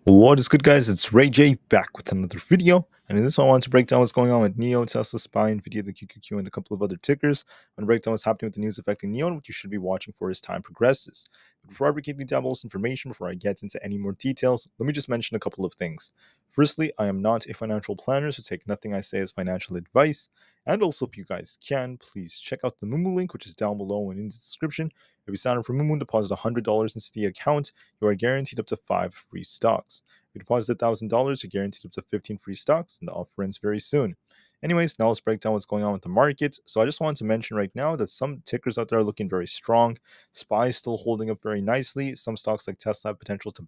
What is good, guys? It's Rey-Jay back with another video, and in this one I want to break down what's going on with NIO, Tesla, SPY, Nvda, the QQQ, and a couple of other tickers. I'm going to break down what's happening with the news affecting NIO and what you should be watching for as time progresses. But before I break down all this information, before I get into any more details, let me just mention a couple of things. Firstly, I am not a financial planner, so take nothing I say as financial advice. And also, if you guys can, please check out the Moomoo link, which is down below and in the description. If you sign up for Moomoo and deposit $100 into the account, you are guaranteed up to 5 free stocks. If you deposit $1,000, you're guaranteed up to 15 free stocks, and the offer ends very soon. Anyways, now let's break down what's going on with the market. So I just wanted to mention right now that some tickers out there are looking very strong. SPY is still holding up very nicely. Some stocks like Tesla have potential to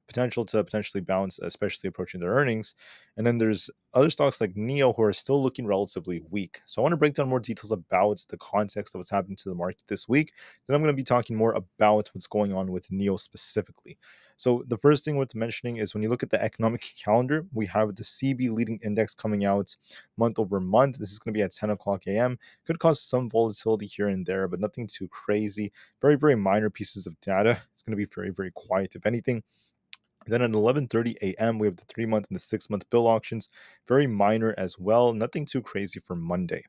potentially bounce, especially approaching their earnings. And then there's other stocks like NIO who are still looking relatively weak. So I want to break down more details about the context of what's happening to the market this week. Then I'm going to be talking more about what's going on with NIO specifically. So the first thing worth mentioning is when you look at the economic calendar, we have the CB leading index coming out month over month. This is going to be at 10 o'clock a.m. Could cause some volatility here and there, but nothing too crazy. Very, very minor pieces of data. It's going to be very, very quiet, if anything. Then at 11:30 a.m., we have the 3-month and the 6-month bill auctions. Very minor as well. Nothing too crazy for Monday.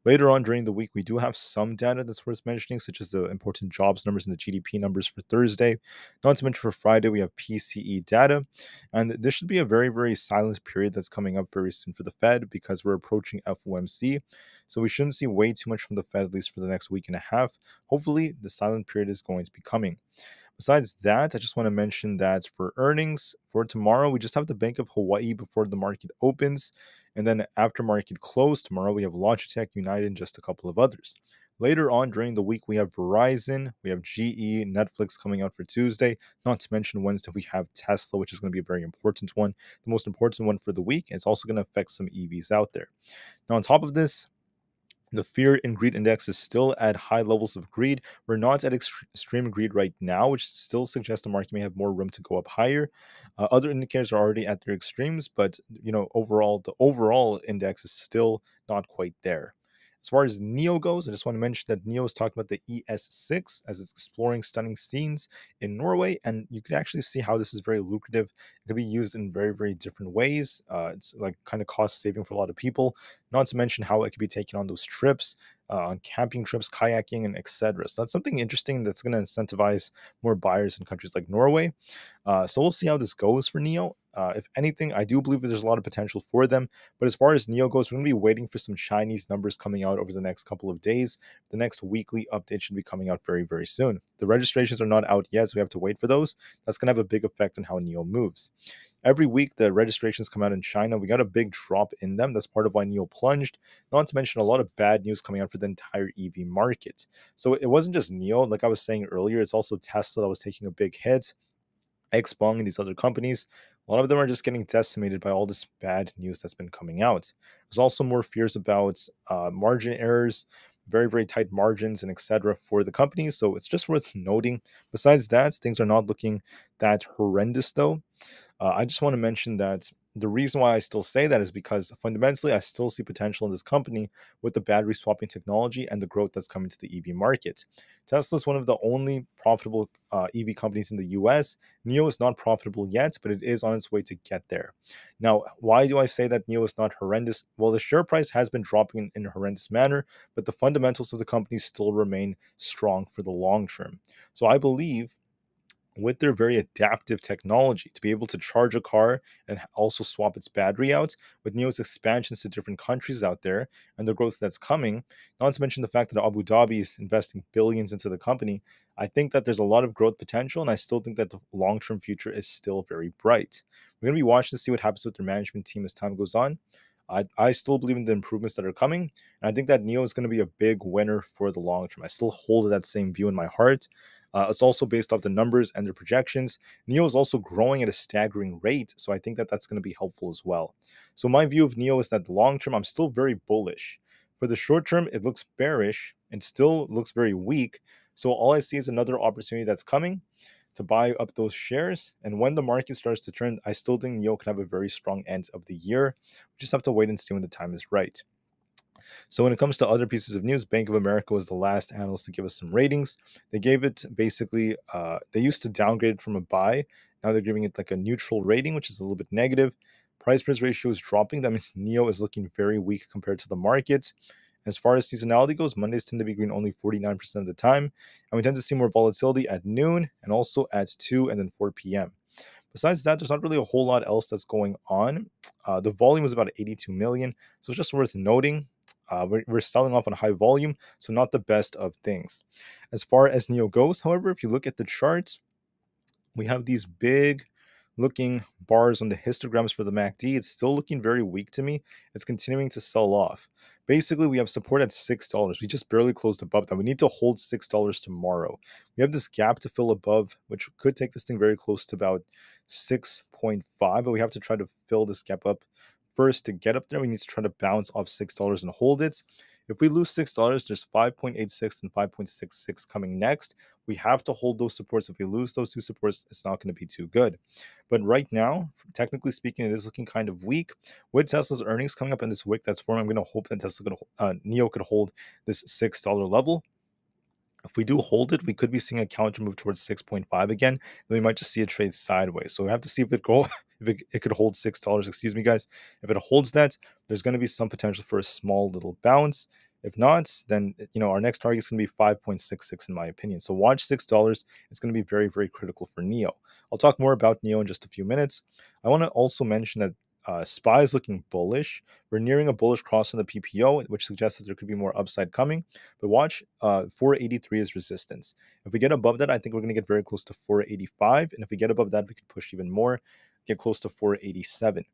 Later on during the week, we do have some data that's worth mentioning, such as the important jobs numbers and the GDP numbers for Thursday. Not to mention for Friday, we have PCE data. And this should be a very, very silent period that's coming up very soon for the Fed because we're approaching FOMC. So we shouldn't see way too much from the Fed, at least for the next week and a half. Hopefully, the silent period is going to be coming. Besides that, I just want to mention that for earnings for tomorrow, we just have the Bank of Hawaii before the market opens. And then after market close tomorrow, we have Logitech, United, and just a couple of others. Later on during the week, we have Verizon, we have GE, Netflix coming out for Tuesday. Not to mention Wednesday, we have Tesla, which is going to be a very important one, the most important one for the week. And it's also going to affect some EVs out there. Now, on top of this, the fear and greed index is still at high levels of greed. We're not at extreme greed right now, which still suggests the market may have more room to go up higher. Other indicators are already at their extremes, but overall, the overall index is still not quite there. As far as NIO goes, I just want to mention that NIO is talking about the ES6 as it's exploring stunning scenes in Norway, and you can actually see how this is very lucrative. It can be used in very, very different ways. It's like kind of cost saving for a lot of people. Not to mention how it could be taken on those trips, on camping trips, kayaking, and etc. So that's something interesting that's going to incentivize more buyers in countries like Norway. So we'll see how this goes for NIO. If anything, I do believe that there's a lot of potential for them. But as far as NIO goes, we're going to be waiting for some Chinese numbers coming out over the next couple of days. The next weekly update should be coming out very, very soon. The registrations are not out yet, so we have to wait for those. That's going to have a big effect on how NIO moves. Every week, the registrations come out in China. We got a big drop in them. That's part of why NIO plunged. Not to mention a lot of bad news coming out for the entire EV market. So it wasn't just NIO. Like I was saying earlier, it's also Tesla that was taking a big hit. Xpeng and these other companies, a lot of them are just getting decimated by all this bad news that's been coming out. There's also more fears about margin errors, very, very tight margins, and etc. for the companies. So it's just worth noting. Besides that, things are not looking that horrendous, though. I just want to mention that the reason why I still say that is because fundamentally I still see potential in this company with the battery swapping technology and the growth that's coming to the EV market. Tesla is one of the only profitable EV companies in the US. NIO is not profitable yet, but it is on its way to get there. Now, why do I say that NIO is not horrendous? Well, the share price has been dropping in a horrendous manner, but the fundamentals of the company still remain strong for the long term. So I believe with their very adaptive technology to be able to charge a car and also swap its battery out, with NIO's expansions to different countries out there and the growth that's coming, not to mention the fact that Abu Dhabi is investing billions into the company, I think that there's a lot of growth potential, and I still think that the long-term future is still very bright. We're going to be watching to see what happens with their management team as time goes on. I still believe in the improvements that are coming, and I think that NIO is going to be a big winner for the long term. I still hold that same view in my heart. It's also based off the numbers and their projections. NIO is also growing at a staggering rate, so I think that that's going to be helpful as well. So my view of NIO is that the long term, I'm still very bullish. For the short term, it looks bearish and still looks very weak. So all I see is another opportunity that's coming to buy up those shares. And when the market starts to turn, I still think NIO can have a very strong end of the year. We just have to wait and see when the time is right. So when it comes to other pieces of news, Bank of America was the last analyst to give us some ratings. They gave it basically, they used to downgrade it from a buy, Now they're giving it like a neutral rating, which is a little bit negative. Price price ratio is dropping. That means NIO is looking very weak compared to the market. As far as seasonality goes, Mondays tend to be green only 49% of the time, and we tend to see more volatility at noon and also at 2 and then 4 p.m. Besides that, there's not really a whole lot else that's going on. The volume is about 82 million, so it's just worth noting. We're selling off on high volume, so not the best of things. As far as NIO goes, however, if you look at the charts, we have these big looking bars on the histograms for the MACD. It's still looking very weak to me. It's continuing to sell off. Basically, we have support at $6. We just barely closed above that. We need to hold $6 tomorrow. We have this gap to fill above, which could take this thing very close to about 6.5, but we have to try to fill this gap up first. To get up there, we need to try to bounce off $6 and hold it. If we lose $6, there's 5.86 and 5.66 coming next. We have to hold those supports. If we lose those two supports, it's not going to be too good. But right now, technically speaking, it is looking kind of weak. With Tesla's earnings coming up in this wick that's forming, I'm going to hope that NIO could hold this $6 level. If we do hold it, we could be seeing a counter move towards 6.5 again. Then we might just see a trade sideways. So we have to see if it it could hold $6. Excuse me, guys. If it holds that, there's going to be some potential for a small little bounce. If not, then our next target is going to be 5.66 in my opinion. So watch $6. It's going to be very, very critical for NIO. I'll talk more about NIO in just a few minutes. I want to also mention that SPY is looking bullish. We're nearing a bullish cross on the PPO, which suggests that there could be more upside coming. But watch, 483 is resistance. If we get above that, I think we're going to get very close to 485. And if we get above that, we could push even more, get close to 487.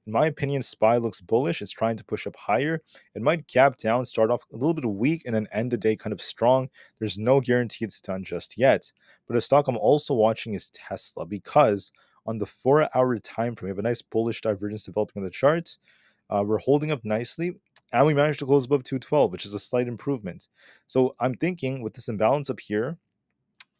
In my opinion, SPY looks bullish. It's trying to push up higher. It might gap down, start off a little bit weak, and then end the day kind of strong. There's no guarantee it's done just yet. But a stock I'm also watching is Tesla, because on the 4-hour time frame, we have a nice bullish divergence developing on the charts. We're holding up nicely, and we managed to close above 212, which is a slight improvement. So I'm thinking with this imbalance up here,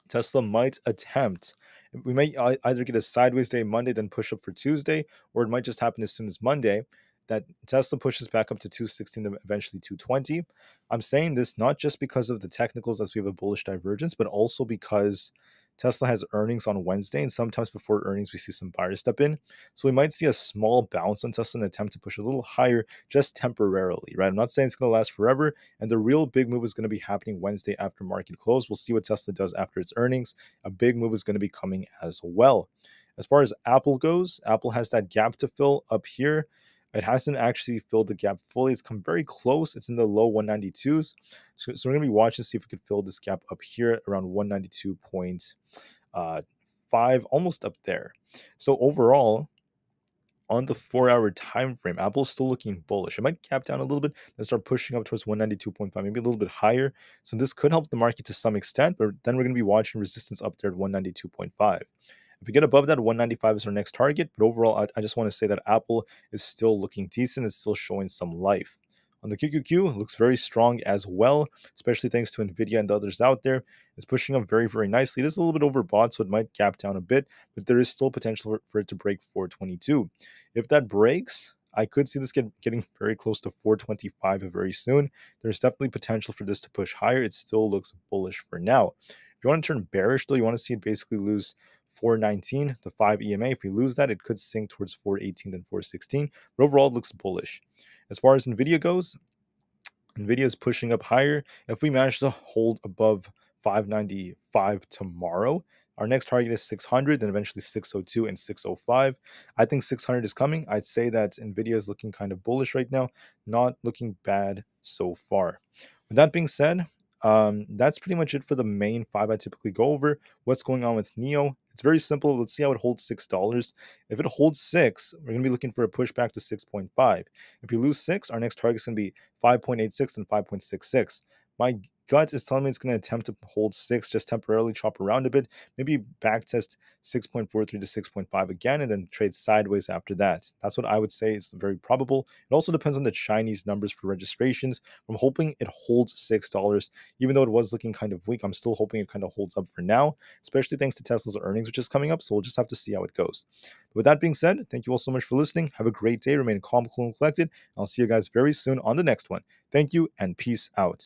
Tesla might attempt. We might either get a sideways day Monday, then push up for Tuesday, or it might just happen as soon as Monday that Tesla pushes back up to 216 and eventually 220. I'm saying this not just because of the technicals as we have a bullish divergence, but also because Tesla has earnings on Wednesday, and sometimes before earnings, we see some buyers step in. So we might see a small bounce on Tesla and attempt to push a little higher just temporarily, right? I'm not saying it's going to last forever, and the real big move is going to be happening Wednesday after market close. We'll see what Tesla does after its earnings. A big move is going to be coming as well. As far as Apple goes, Apple has that gap to fill up here. It hasn't actually filled the gap fully. It's come very close. It's in the low 192s. So we're going to be watching to see if we could fill this gap up here around 192.5, almost up there. So overall, on the 4-hour time frame, Apple's still looking bullish. It might cap down a little bit and start pushing up towards 192.5, maybe a little bit higher. So this could help the market to some extent, but then we're going to be watching resistance up there at 192.5. If we get above that, 195 is our next target. But overall, I just want to say that Apple is still looking decent. It's still showing some life. On the QQQ, it looks very strong as well, especially thanks to Nvda and the others out there. It's pushing up very, very nicely. It is a little bit overbought, so it might gap down a bit, but there is still potential for it to break 422. If that breaks, I could see this getting very close to 425 very soon. There's definitely potential for this to push higher. It still looks bullish for now. If you want to turn bearish, though, you want to see it basically lose 419, the 5 EMA. If we lose that, it could sink towards 418, then 416. But overall, it looks bullish. As far as Nvidia goes, Nvidia is pushing up higher. If we manage to hold above 595 tomorrow, our next target is 600, then eventually 602 and 605. I think 600 is coming. I'd say that Nvidia is looking kind of bullish right now, not looking bad so far. With that being said, that's pretty much it for the main 5 I typically go over. What's going on with NIO? It's very simple. Let's see how it holds $6. If it holds 6, we're going to be looking for a pushback to 6.5. If you lose 6, our next target is going to be 5.86 and 5.66. My gut is telling me it's going to attempt to hold 6, just temporarily chop around a bit, maybe backtest 6.43 to 6.5 again, and then trade sideways after that. That's what I would say is very probable. It also depends on the Chinese numbers for registrations. I'm hoping it holds $6. Even though it was looking kind of weak, I'm still hoping it kind of holds up for now, especially thanks to Tesla's earnings, which is coming up. So we'll just have to see how it goes. But with that being said, thank you all so much for listening. Have a great day. Remain calm, cool, and collected. I'll see you guys very soon on the next one. Thank you and peace out.